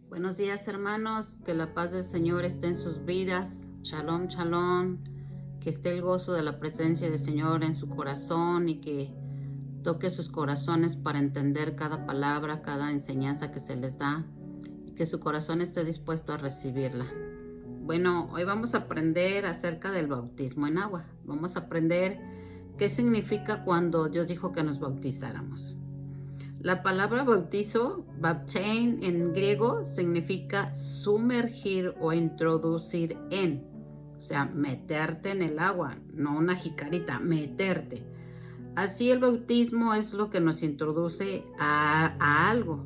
Buenos días, hermanos, que la paz del Señor esté en sus vidas. Shalom, shalom, que esté el gozo de la presencia del Señor en su corazón y que toque sus corazones para entender cada palabra, cada enseñanza que se les da y que su corazón esté dispuesto a recibirla. Bueno, hoy vamos a aprender acerca del bautismo en agua. Vamos a aprender qué significa cuando Dios dijo que nos bautizáramos. La palabra bautizo, baptein en griego, significa sumergir o introducir en. O sea, meterte en el agua, no una jicarita, meterte. Así el bautismo es lo que nos introduce a algo.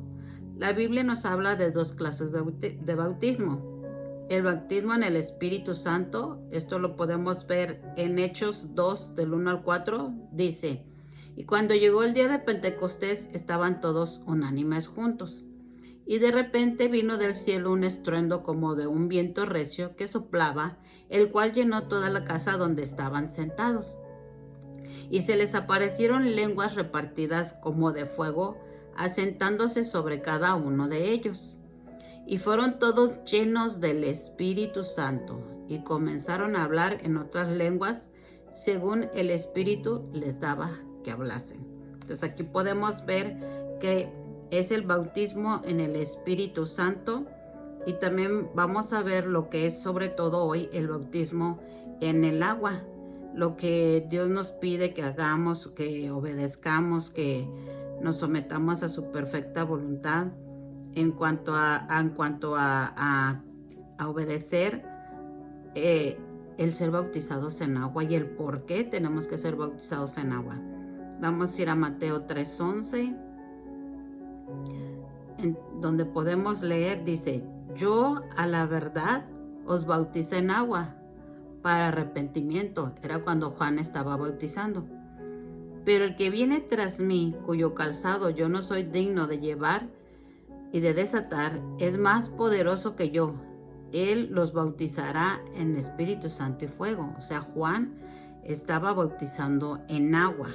La Biblia nos habla de dos clases de bautismo. El bautismo en el Espíritu Santo, esto lo podemos ver en Hechos 2, del 1 al 4, dice: y cuando llegó el día de Pentecostés, estaban todos unánimes juntos. Y de repente vino del cielo un estruendo como de un viento recio que soplaba, el cual llenó toda la casa donde estaban sentados. Y se les aparecieron lenguas repartidas como de fuego, asentándose sobre cada uno de ellos. Y fueron todos llenos del Espíritu Santo, y comenzaron a hablar en otras lenguas, según el Espíritu les daba que hablasen. Entonces aquí podemos ver que es el bautismo en el Espíritu Santo, y también vamos a ver lo que es sobre todo hoy el bautismo en el agua, lo que Dios nos pide que hagamos, que obedezcamos, que nos sometamos a su perfecta voluntad en cuanto a obedecer el ser bautizados en agua y el por qué tenemos que ser bautizados en agua. Vamos a ir a Mateo 3:11, donde podemos leer, dice: yo a la verdad os bauticé en agua para arrepentimiento. Era cuando Juan estaba bautizando. Pero el que viene tras mí, cuyo calzado yo no soy digno de llevar y de desatar, es más poderoso que yo. Él los bautizará en Espíritu Santo y fuego. O sea, Juan estaba bautizando en agua.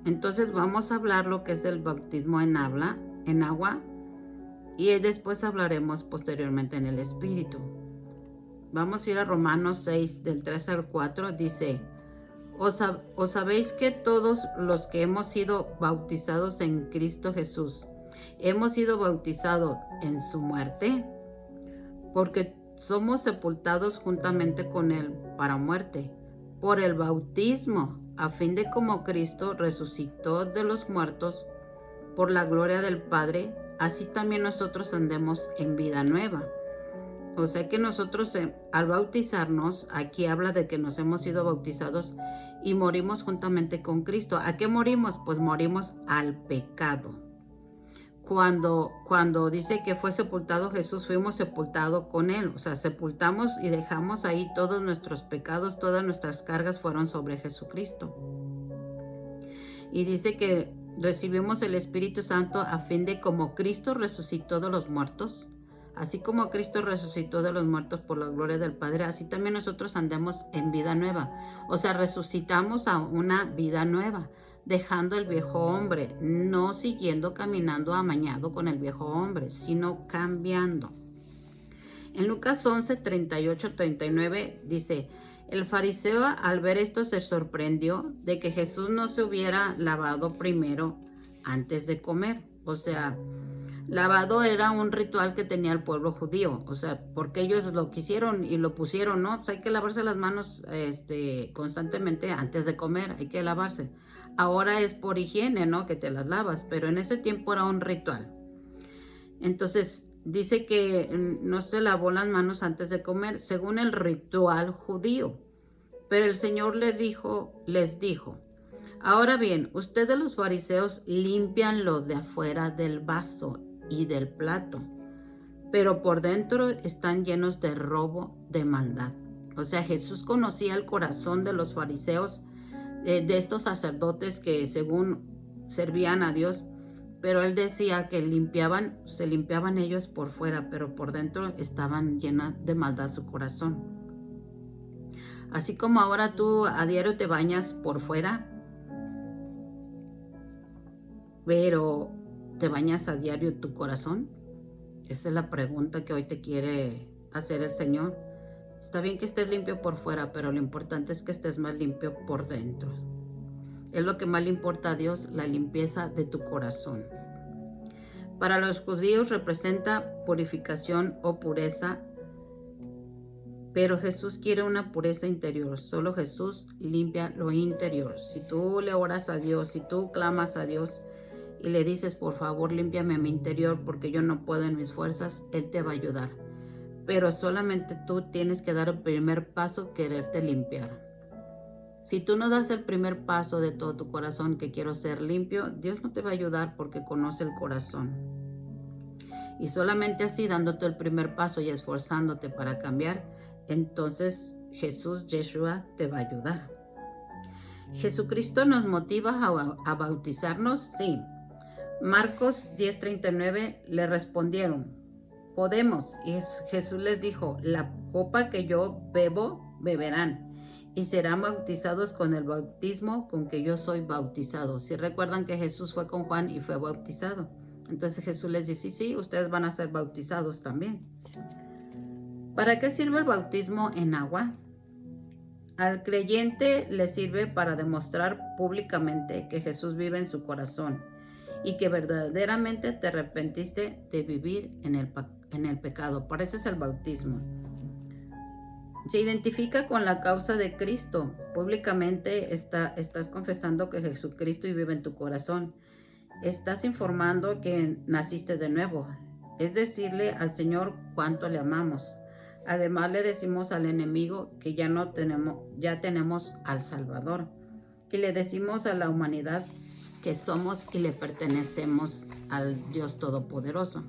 Entonces vamos a hablar lo que es el bautismo en agua, y después hablaremos posteriormente en el Espíritu. Vamos a ir a Romanos 6, del 3 al 4, dice: ¿Os sabéis que todos los que hemos sido bautizados en Cristo Jesús, hemos sido bautizados en su muerte? Porque somos sepultados juntamente con él para muerte, por el bautismo, a fin de como Cristo resucitó de los muertos por la gloria del Padre, así también nosotros andemos en vida nueva. O sea que nosotros al bautizarnos, aquí habla de que nos hemos sido bautizados y morimos juntamente con Cristo. ¿A qué morimos? Pues morimos al pecado. Cuando dice que fue sepultado Jesús, fuimos sepultados con él. O sea, sepultamos y dejamos ahí todos nuestros pecados, todas nuestras cargas fueron sobre Jesucristo. Y dice que recibimos el Espíritu Santo a fin de como Cristo resucitó de los muertos, así como Cristo resucitó de los muertos por la gloria del Padre, así también nosotros andemos en vida nueva. O sea, resucitamos a una vida nueva, dejando el viejo hombre, no siguiendo caminando amañado con el viejo hombre, sino cambiando. En Lucas 11, 38, 39 dice: el fariseo al ver esto se sorprendió de que Jesús no se hubiera lavado primero antes de comer. O sea, lavado era un ritual que tenía el pueblo judío, o sea, porque ellos lo quisieron y lo pusieron, ¿no? Pues hay que lavarse las manos constantemente antes de comer, hay que lavarse. Ahora es por higiene, ¿no? Que te las lavas, pero en ese tiempo era un ritual. Entonces, dice que no se lavó las manos antes de comer, según el ritual judío. Pero el Señor les dijo: ahora bien, ustedes los fariseos limpian lo de afuera del vaso y del plato, pero por dentro están llenos de robo, de maldad. O sea, Jesús conocía el corazón de los fariseos, de estos sacerdotes que según servían a Dios, pero él decía que se limpiaban ellos por fuera, pero por dentro estaban llenas de maldad su corazón. Así como ahora tú a diario te bañas por fuera, pero te bañas a diario tu corazón. Esa es la pregunta que hoy te quiere hacer el Señor. Está bien que estés limpio por fuera, pero lo importante es que estés más limpio por dentro. Es lo que más le importa a Dios, la limpieza de tu corazón. Para los judíos representa purificación o pureza, pero Jesús quiere una pureza interior. Solo Jesús limpia lo interior. Si tú le oras a Dios, si tú clamas a Dios y le dices, por favor, límpiame mi interior porque yo no puedo en mis fuerzas, Él te va a ayudar. Pero solamente tú tienes que dar el primer paso, quererte limpiar. Si tú no das el primer paso de todo tu corazón, que quiero ser limpio, Dios no te va a ayudar porque conoce el corazón. Y solamente así, dándote el primer paso y esforzándote para cambiar, entonces Jesús, Yeshua, te va a ayudar. ¿Jesucristo nos motiva a bautizarnos? Sí. Marcos 10:39 le respondieron, podemos. Y Jesús les dijo, la copa que yo bebo, beberán. Y serán bautizados con el bautismo con que yo soy bautizado. Si recuerdan que Jesús fue con Juan y fue bautizado. Entonces Jesús les dice, sí, ustedes van a ser bautizados también. ¿Para qué sirve el bautismo en agua? Al creyente le sirve para demostrar públicamente que Jesús vive en su corazón y que verdaderamente te arrepentiste de vivir en el pecado. Para eso es el bautismo. Se identifica con la causa de Cristo. Públicamente estás confesando que Jesucristo vive en tu corazón. Estás informando que naciste de nuevo. Es decirle al Señor cuánto le amamos. Además le decimos al enemigo que ya tenemos al Salvador. Y le decimos a la humanidad que somos y le pertenecemos al Dios Todopoderoso.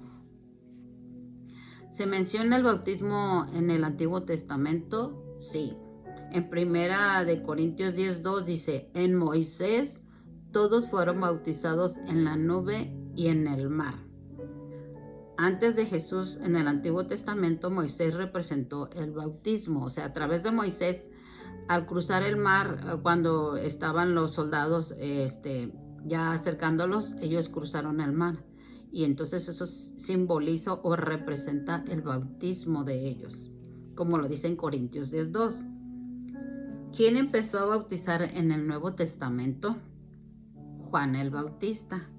¿Se menciona el bautismo en el Antiguo Testamento? Sí. En 1 Corintios 10:2 dice, en Moisés todos fueron bautizados en la nube y en el mar. Antes de Jesús, en el Antiguo Testamento, Moisés representó el bautismo. O sea, a través de Moisés, al cruzar el mar, cuando estaban los soldados ya acercándolos, ellos cruzaron el mar. Y entonces eso simboliza o representa el bautismo de ellos, como lo dice en Corintios 10:2. ¿Quién empezó a bautizar en el Nuevo Testamento? Juan el Bautista.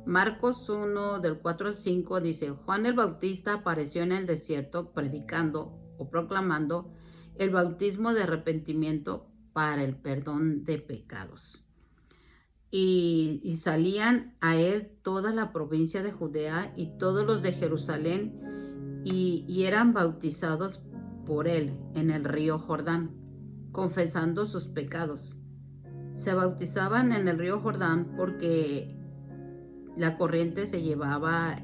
Marcos 1, del 4 al 5 dice, Juan el Bautista apareció en el desierto predicando o proclamando el bautismo de arrepentimiento para el perdón de pecados. Y salían a él toda la provincia de Judea y todos los de Jerusalén y eran bautizados por él en el río Jordán, confesando sus pecados. Se bautizaban en el río Jordán porque la corriente se llevaba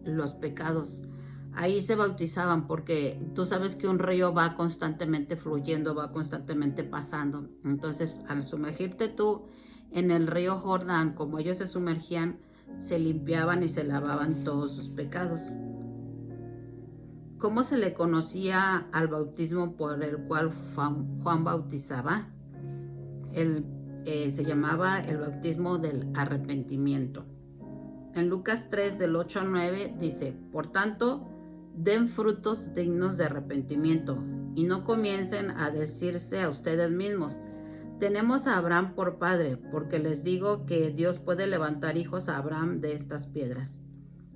los pecados. Ahí se bautizaban porque tú sabes que un río va constantemente fluyendo, va constantemente pasando. Entonces, al sumergirte tú en el río Jordán, como ellos se sumergían, se limpiaban y se lavaban todos sus pecados. ¿Cómo se le conocía al bautismo por el cual Juan bautizaba? Se llamaba el bautismo del arrepentimiento. En Lucas 3, del 8 al 9, dice, por tanto, den frutos dignos de arrepentimiento y no comiencen a decirse a ustedes mismos, tenemos a Abraham por padre, porque les digo que Dios puede levantar hijos a Abraham de estas piedras.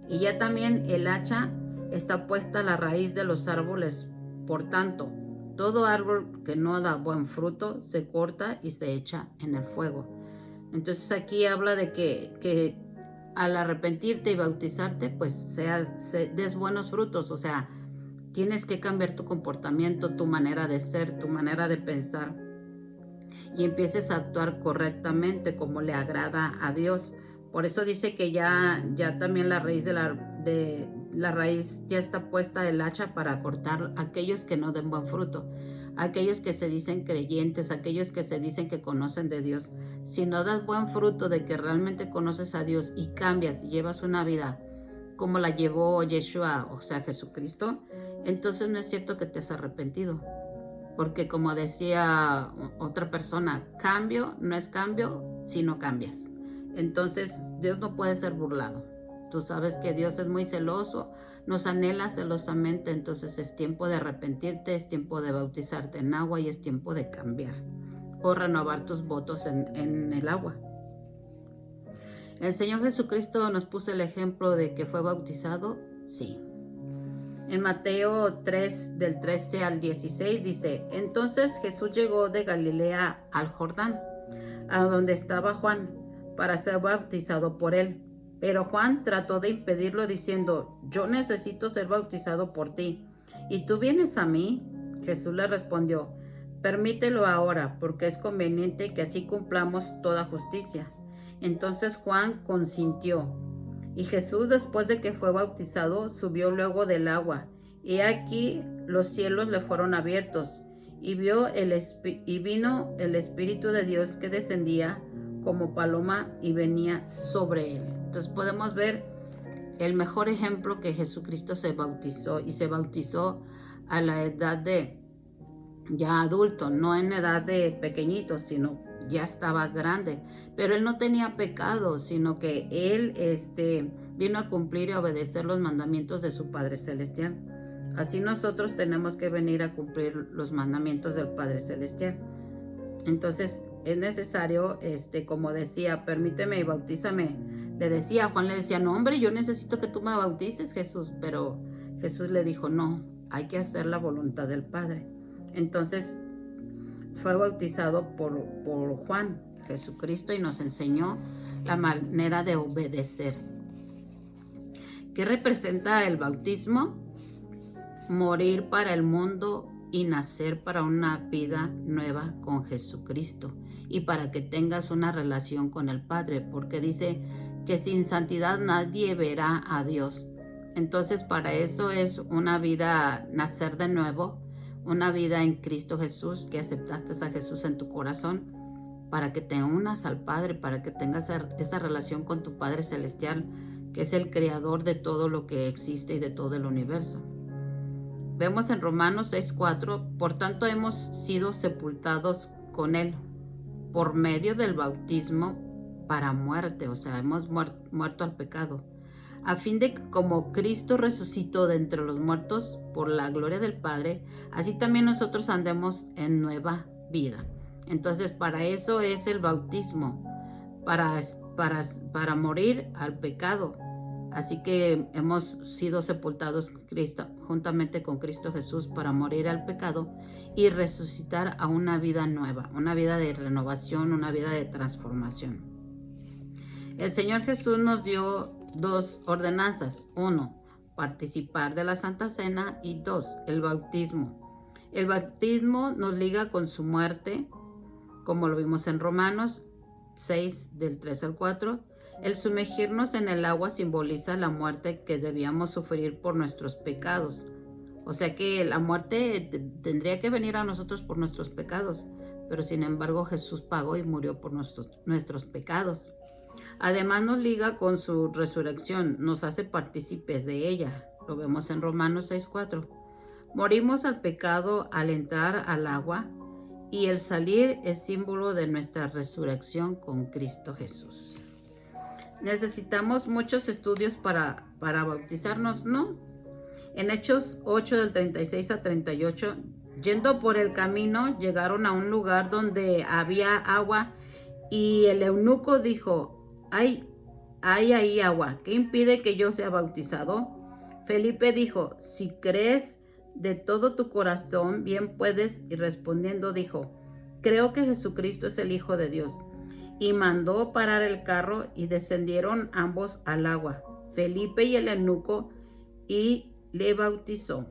Y ya también el hacha está puesta a la raíz de los árboles. Por tanto, todo árbol que no da buen fruto se corta y se echa en el fuego. Entonces aquí habla de que al arrepentirte y bautizarte, pues des buenos frutos. O sea, tienes que cambiar tu comportamiento, tu manera de ser, tu manera de pensar. Y empieces a actuar correctamente como le agrada a Dios. Por eso dice que ya también la raíz de la raíz ya está puesta el hacha para cortar aquellos que no den buen fruto, aquellos que se dicen creyentes, aquellos que se dicen que conocen de Dios. Si no das buen fruto de que realmente conoces a Dios y cambias y llevas una vida como la llevó Yeshua, o sea Jesucristo, entonces no es cierto que te has arrepentido. Porque como decía otra persona, cambio no es cambio si no cambias. Entonces Dios no puede ser burlado. tú sabes que Dios es muy celoso, nos anhela celosamente, entonces es tiempo de arrepentirte, es tiempo de bautizarte en agua y es tiempo de cambiar o renovar tus votos en el agua. ¿El Señor Jesucristo nos puso el ejemplo de que fue bautizado? Sí. En Mateo 3, del 13 al 16 dice, entonces Jesús llegó de Galilea al Jordán, a donde estaba Juan, para ser bautizado por él. Pero Juan trató de impedirlo diciendo, yo necesito ser bautizado por ti, ¿y tú vienes a mí? Jesús le respondió, permítelo ahora, porque es conveniente que así cumplamos toda justicia. Entonces Juan consintió. Y Jesús, después de que fue bautizado, subió luego del agua. Y aquí los cielos le fueron abiertos, y vino el Espíritu de Dios que descendía como paloma y venía sobre él. Entonces podemos ver el mejor ejemplo que Jesucristo se bautizó, y se bautizó a la edad de ya adulto, no en edad de pequeñito, sino ya estaba grande, pero él no tenía pecado, sino que él vino a cumplir y a obedecer los mandamientos de su Padre Celestial. Así nosotros tenemos que venir a cumplir los mandamientos del Padre Celestial. Entonces es necesario, como decía, permíteme y bautízame. Juan le decía, no hombre, yo necesito que tú me bautices, Jesús, pero Jesús le dijo, no, hay que hacer la voluntad del Padre. Entonces fue bautizado por Juan Jesucristo y nos enseñó la manera de obedecer. ¿Qué representa el bautismo? Morir para el mundo y nacer para una vida nueva con Jesucristo y para que tengas una relación con el Padre, porque dice que sin santidad nadie verá a Dios. Entonces para eso es una vida, nacer de nuevo, una vida en Cristo Jesús, que aceptaste a Jesús en tu corazón para que te unas al Padre, para que tengas esa relación con tu Padre Celestial, que es el creador de todo lo que existe y de todo el universo. Vemos en Romanos 6:4, por tanto hemos sido sepultados con Él por medio del bautismo para muerte, o sea, hemos muerto al pecado, a fin de que como Cristo resucitó de entre los muertos por la gloria del Padre, así también nosotros andemos en nueva vida. Entonces, para eso es el bautismo, para morir al pecado. Así que hemos sido sepultados juntamente con Cristo Jesús para morir al pecado y resucitar a una vida nueva, una vida de renovación, una vida de transformación. El Señor Jesús nos dio 2 ordenanzas. 1, participar de la Santa Cena, y 2, el bautismo. El bautismo nos liga con su muerte, como lo vimos en Romanos 6, del 3 al 4. El sumergirnos en el agua simboliza la muerte que debíamos sufrir por nuestros pecados. O sea que la muerte tendría que venir a nosotros por nuestros pecados, pero sin embargo Jesús pagó y murió por nuestros pecados. Además nos liga con su resurrección, nos hace partícipes de ella. Lo vemos en Romanos 6:4. Morimos al pecado al entrar al agua, y el salir es símbolo de nuestra resurrección con Cristo Jesús. ¿Necesitamos muchos estudios para bautizarnos? No. En Hechos 8, del 36 a 38, yendo por el camino, llegaron a un lugar donde había agua, y el eunuco dijo, hay ahí agua, ¿qué impide que yo sea bautizado? Felipe dijo, si crees de todo tu corazón, bien puedes. Y respondiendo dijo, creo que Jesucristo es el Hijo de Dios. Y mandó parar el carro, y descendieron ambos al agua, Felipe y el eunuco, y le bautizó.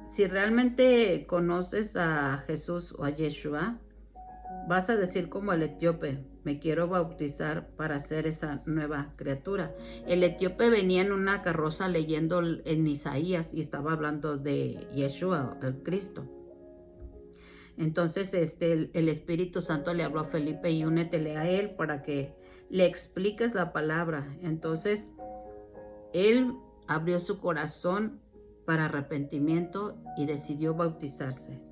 Si realmente conoces a Jesús o a Yeshua, vas a decir como el etíope, me quiero bautizar para ser esa nueva criatura. El etíope venía en una carroza leyendo en Isaías y estaba hablando de Yeshua, el Cristo. Entonces el Espíritu Santo le habló a Felipe, y únetele a él para que le expliques la palabra. Entonces él abrió su corazón para arrepentimiento y decidió bautizarse.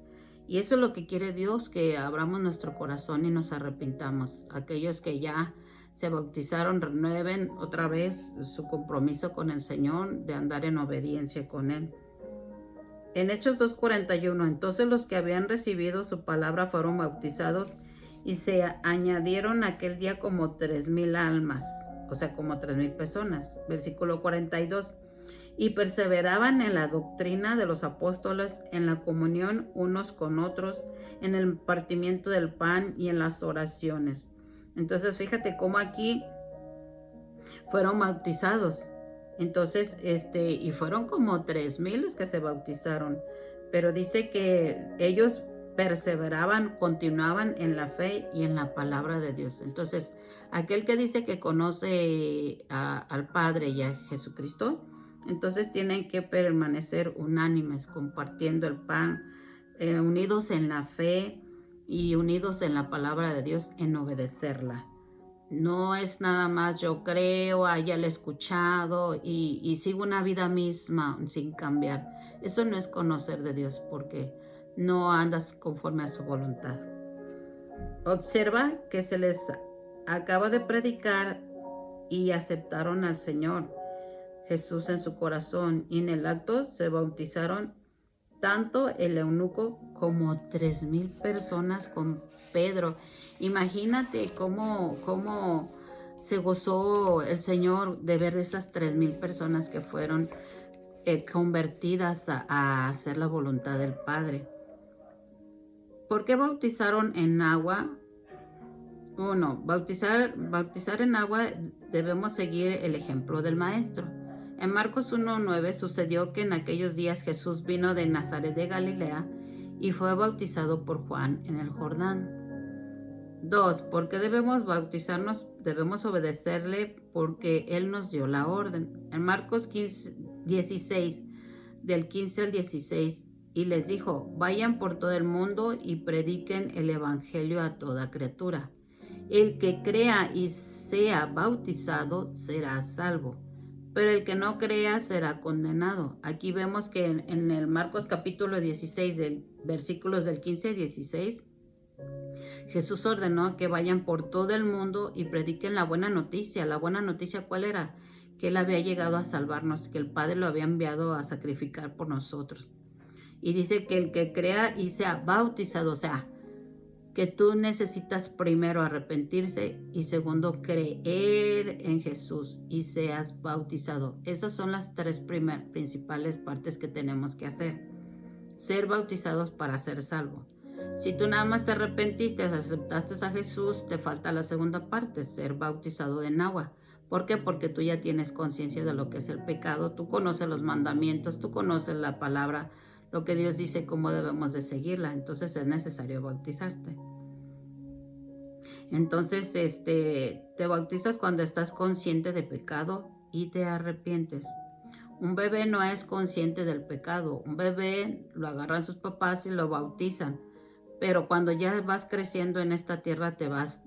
Y eso es lo que quiere Dios, que abramos nuestro corazón y nos arrepintamos. Aquellos que ya se bautizaron, renueven otra vez su compromiso con el Señor de andar en obediencia con Él. En Hechos 2:41, entonces los que habían recibido su palabra fueron bautizados y se añadieron aquel día como 3,000 almas, o sea, como 3,000 personas. Versículo 42. Y perseveraban en la doctrina de los apóstoles, en la comunión unos con otros, en el partimiento del pan y en las oraciones. Entonces, fíjate cómo aquí fueron bautizados. Entonces, y fueron como 3,000 los que se bautizaron. Pero dice que ellos perseveraban, continuaban en la fe y en la palabra de Dios. Entonces, aquel que dice que conoce al Padre y a Jesucristo, entonces tienen que permanecer unánimes, compartiendo el pan, unidos en la fe y unidos en la palabra de Dios, en obedecerla. No es nada más yo creo, ya lo he escuchado y sigo una vida misma sin cambiar. Eso no es conocer de Dios porque no andas conforme a su voluntad. Observa que se les acaba de predicar y aceptaron al Señor Jesús en su corazón, y en el acto se bautizaron tanto el eunuco como 3,000 personas con Pedro. Imagínate cómo se gozó el Señor de ver esas 3,000 personas que fueron convertidas a hacer la voluntad del Padre. ¿Por qué bautizaron en agua? Uno, bautizar en agua, debemos seguir el ejemplo del Maestro. En Marcos 1:9 sucedió que en aquellos días Jesús vino de Nazaret de Galilea y fue bautizado por Juan en el Jordán. 2. ¿Por qué debemos bautizarnos? Debemos obedecerle porque Él nos dio la orden. En Marcos 16, del 15 al 16, y les dijo, vayan por todo el mundo y prediquen el evangelio a toda criatura. El que crea y sea bautizado será salvo, pero el que no crea será condenado. Aquí vemos que en el Marcos capítulo 16, versículos del 15 al 16, Jesús ordenó que vayan por todo el mundo y prediquen la buena noticia. ¿La buena noticia cuál era? Que Él había llegado a salvarnos, que el Padre lo había enviado a sacrificar por nosotros. Y dice que el que crea y sea bautizado, o sea, que tú necesitas primero arrepentirse y segundo creer en Jesús y seas bautizado. Esas son las tres principales partes que tenemos que hacer. Ser bautizados para ser salvo. Si tú nada más te arrepentiste, aceptaste a Jesús, te falta la segunda parte, ser bautizado en agua. ¿Por qué? Porque tú ya tienes conciencia de lo que es el pecado, tú conoces los mandamientos, tú conoces la palabra, lo que Dios dice, cómo debemos de seguirla. Entonces es necesario bautizarte. Entonces, te bautizas cuando estás consciente de pecado y te arrepientes. Un bebé no es consciente del pecado. Un bebé lo agarran sus papás y lo bautizan. Pero cuando ya vas creciendo en esta tierra, te vas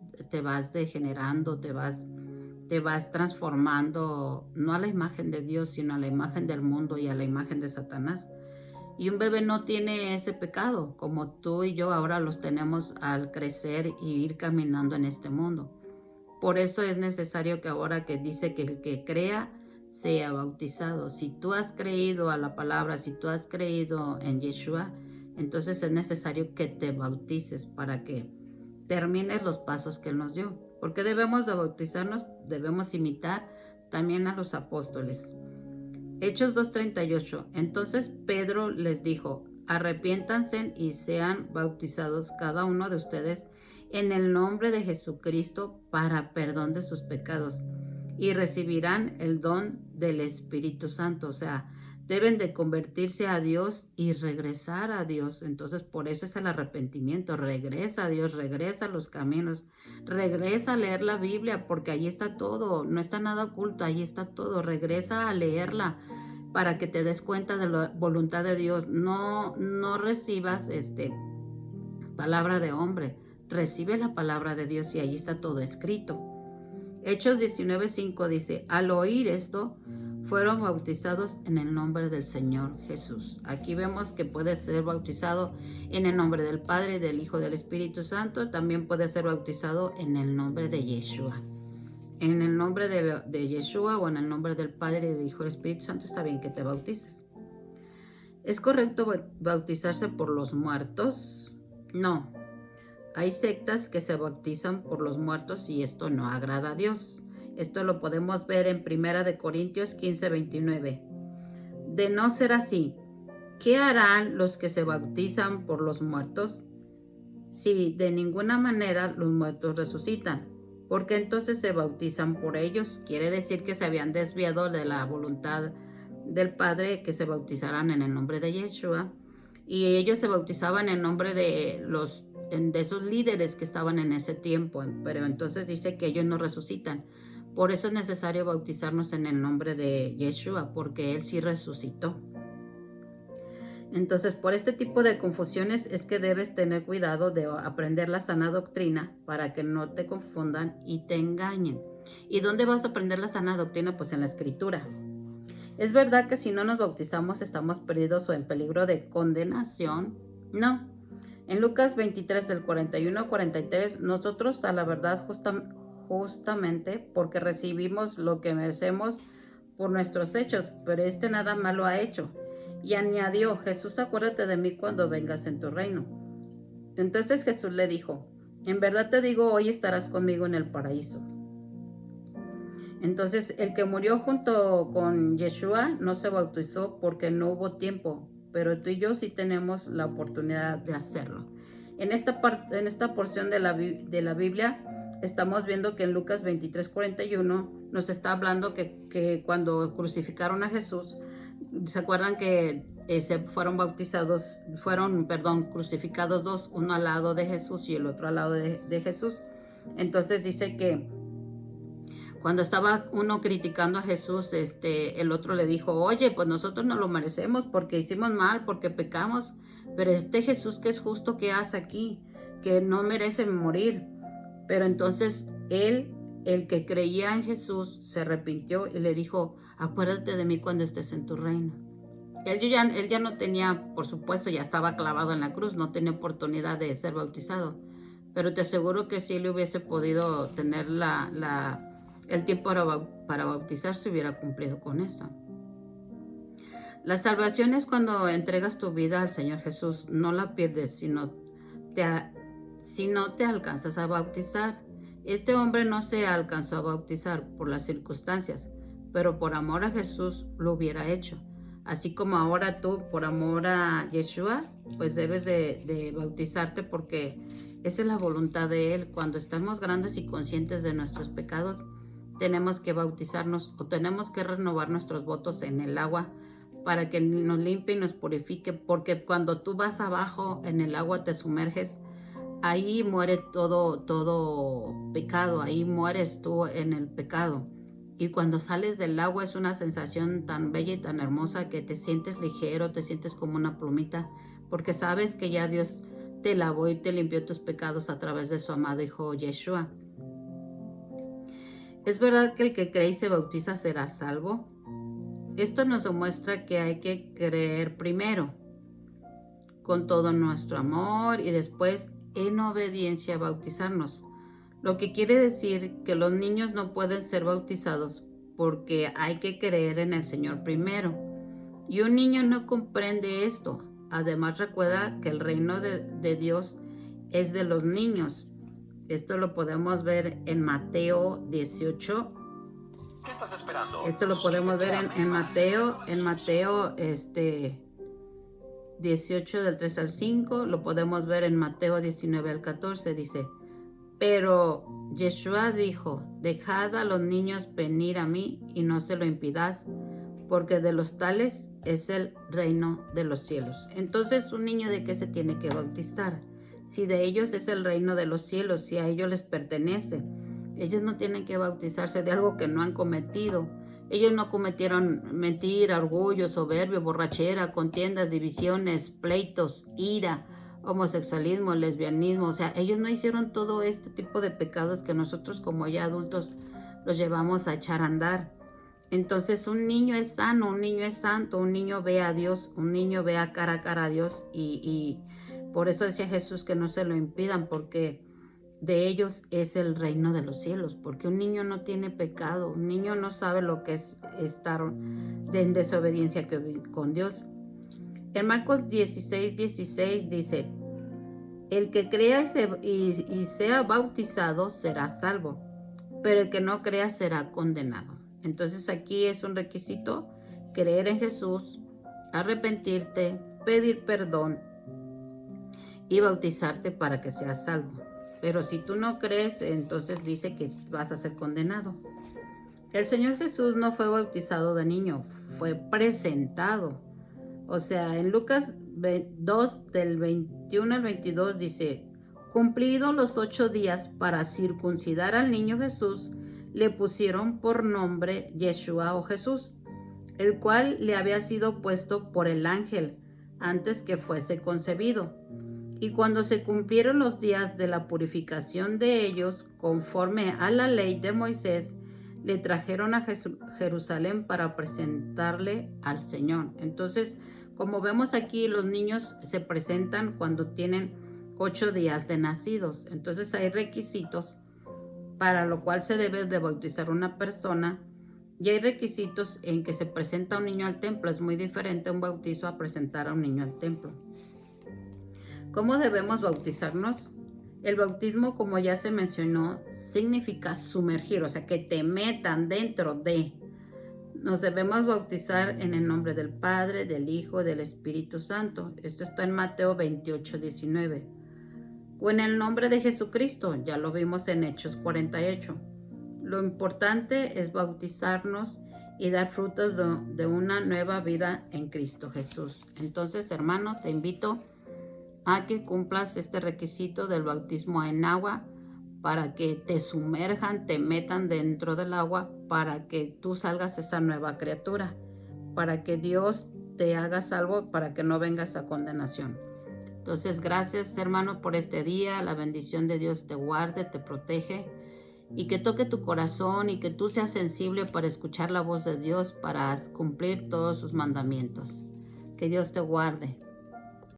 degenerando, te vas transformando, no a la imagen de Dios, sino a la imagen del mundo y a la imagen de Satanás. Y un bebé no tiene ese pecado, como tú y yo ahora los tenemos al crecer y ir caminando en este mundo. Por eso es necesario que ahora que dice que el que crea sea bautizado. Si tú has creído a la palabra, si tú has creído en Yeshua, entonces es necesario que te bautices para que termines los pasos que Él nos dio. Porque debemos de bautizarnos, debemos imitar también a los apóstoles. Hechos 2:38. Entonces Pedro les dijo, arrepiéntanse y sean bautizados cada uno de ustedes en el nombre de Jesucristo para perdón de sus pecados y recibirán el don del Espíritu Santo. O sea, deben de convertirse a Dios y regresar a Dios. Entonces, por eso es el arrepentimiento. Regresa a Dios, regresa a los caminos, regresa a leer la Biblia, porque allí está todo, no está nada oculto, allí está todo. Regresa a leerla para que te des cuenta de la voluntad de Dios. No recibas palabra de hombre, recibe la palabra de Dios y allí está todo escrito. Hechos 19:5 dice, al oír esto, fueron bautizados en el nombre del Señor Jesús. Aquí vemos que puede ser bautizado en el nombre del Padre, del Hijo y del Espíritu Santo. También puede ser bautizado en el nombre de Yeshua. en el nombre de Yeshua o en el nombre del Padre, del Hijo y del Espíritu Santo, está bien que te bautices. ¿Es correcto bautizarse por los muertos? No. Hay sectas que se bautizan por los muertos y esto no agrada a Dios. Esto lo podemos ver en 1 Corintios 15:29. De no ser así, ¿qué harán los que se bautizan por los muertos? Si de ninguna manera los muertos resucitan, ¿por qué entonces se bautizan por ellos? Quiere decir que se habían desviado de la voluntad del Padre que se bautizaran en el nombre de Yeshua, y ellos se bautizaban en nombre de esos líderes que estaban en ese tiempo, pero entonces dice que ellos no resucitan. Por eso es necesario bautizarnos en el nombre de Yeshua, porque Él sí resucitó. Entonces, por este tipo de confusiones es que debes tener cuidado de aprender la sana doctrina para que no te confundan y te engañen. ¿Y dónde vas a aprender la sana doctrina? Pues en la Escritura. ¿Es verdad que si no nos bautizamos estamos perdidos o en peligro de condenación? No. En Lucas 23, del 41 al 43, nosotros a la verdad justamente porque recibimos lo que merecemos por nuestros hechos, pero nada malo ha hecho. Y añadió, Jesús, acuérdate de mí cuando vengas en tu reino. Entonces Jesús le dijo, en verdad te digo, hoy estarás conmigo en el paraíso. Entonces el que murió junto con Yeshua no se bautizó porque no hubo tiempo, pero tú y yo sí tenemos la oportunidad de hacerlo. En esta porción de la Biblia estamos viendo que en Lucas 23:41 nos está hablando que cuando crucificaron a Jesús, ¿se acuerdan que crucificados dos, uno al lado de Jesús y el otro al lado de Jesús? Entonces dice que cuando estaba uno criticando a Jesús, el otro le dijo, oye, pues nosotros no lo merecemos porque hicimos mal, porque pecamos, pero Jesús que es justo, ¿qué hace aquí? Que no merece morir. Pero entonces él, el que creía en Jesús, se arrepintió y le dijo, acuérdate de mí cuando estés en tu reino. Él ya no tenía, por supuesto, ya estaba clavado en la cruz, no tenía oportunidad de ser bautizado. Pero te aseguro que si él hubiese podido tener el tiempo para bautizar, se hubiera cumplido con esto. La salvación es cuando entregas tu vida al Señor Jesús. No la pierdes si no te alcanzas a bautizar. Este hombre no se alcanzó a bautizar por las circunstancias, pero por amor a Jesús lo hubiera hecho. Así como ahora tú, por amor a Yeshua, pues debes de bautizarte porque esa es la voluntad de Él. Cuando estamos grandes y conscientes de nuestros pecados, tenemos que bautizarnos o tenemos que renovar nuestros votos en el agua para que nos limpie y nos purifique, porque cuando tú vas abajo en el agua te sumerges, ahí muere todo pecado, ahí mueres tú en el pecado. Y cuando sales del agua es una sensación tan bella y tan hermosa que te sientes ligero, te sientes como una plumita, porque sabes que ya Dios te lavó y te limpió tus pecados a través de su amado Hijo Yeshua. ¿Es verdad que el que cree y se bautiza será salvo? Esto nos demuestra que hay que creer primero, con todo nuestro amor, y después en obediencia bautizarnos. Lo que quiere decir que los niños no pueden ser bautizados porque hay que creer en el Señor primero. Y un niño no comprende esto. Además, recuerda que el reino de Dios es de los niños. Esto lo podemos ver en Mateo 18. ¿Qué estás esperando? Esto lo podemos ver en Mateo 18 del 3 al 5. Lo podemos ver en Mateo 19 al 14. Dice, pero Yeshua dijo, dejad a los niños venir a mí y no se lo impidáis, porque de los tales es el reino de los cielos. Entonces, ¿un niño de qué se tiene que bautizar? Si de ellos es el reino de los cielos, si a ellos les pertenece. Ellos no tienen que bautizarse de algo que no han cometido. Ellos no cometieron mentira, orgullo, soberbia, borrachera, contiendas, divisiones, pleitos, ira, homosexualismo, lesbianismo. O sea, ellos no hicieron todo este tipo de pecados que nosotros como ya adultos los llevamos a echar a andar. Entonces un niño es sano, un niño es santo, un niño ve a Dios, un niño ve a cara a Dios, y por eso decía Jesús que no se lo impidan, porque de ellos es el reino de los cielos, porque un niño no tiene pecado, un niño no sabe lo que es estar en desobediencia con Dios. En Marcos 16:16 dice, el que crea y sea bautizado será salvo, pero el que no crea será condenado. Entonces aquí es un requisito creer en Jesús, arrepentirte, pedir perdón y bautizarte para que seas salvo. Pero si tú no crees, entonces dice que vas a ser condenado. El Señor Jesús no fue bautizado de niño, fue presentado. O sea, en Lucas 2, del 21 al 22 dice, cumplidos los 8 días para circuncidar al niño Jesús, le pusieron por nombre Yeshua o Jesús, el cual le había sido puesto por el ángel antes que fuese concebido. Y cuando se cumplieron los días de la purificación de ellos, conforme a la ley de Moisés, le trajeron a Jerusalén para presentarle al Señor. Entonces, como vemos aquí, los niños se presentan cuando tienen 8 días de nacidos. Entonces hay requisitos para lo cual se debe de bautizar una persona. Y hay requisitos en que se presenta un niño al templo. Es muy diferente un bautizo a presentar a un niño al templo. ¿Cómo debemos bautizarnos? El bautismo, como ya se mencionó, significa sumergir, o sea, que te metan dentro de. Nos debemos bautizar en el nombre del Padre, del Hijo y del Espíritu Santo. Esto está en Mateo 28:19. O en el nombre de Jesucristo, ya lo vimos en Hechos 48. Lo importante es bautizarnos y dar frutos de una nueva vida en Cristo Jesús. Entonces, hermano, te invito a que cumplas este requisito del bautismo en agua para que te sumerjan, te metan dentro del agua, para que tú salgas esa nueva criatura, para que Dios te haga salvo, para que no vengas a condenación. Entonces, gracias, hermano, por este día. La bendición de Dios te guarde, te protege y que toque tu corazón y que tú seas sensible para escuchar la voz de Dios, para cumplir todos sus mandamientos. Que Dios te guarde.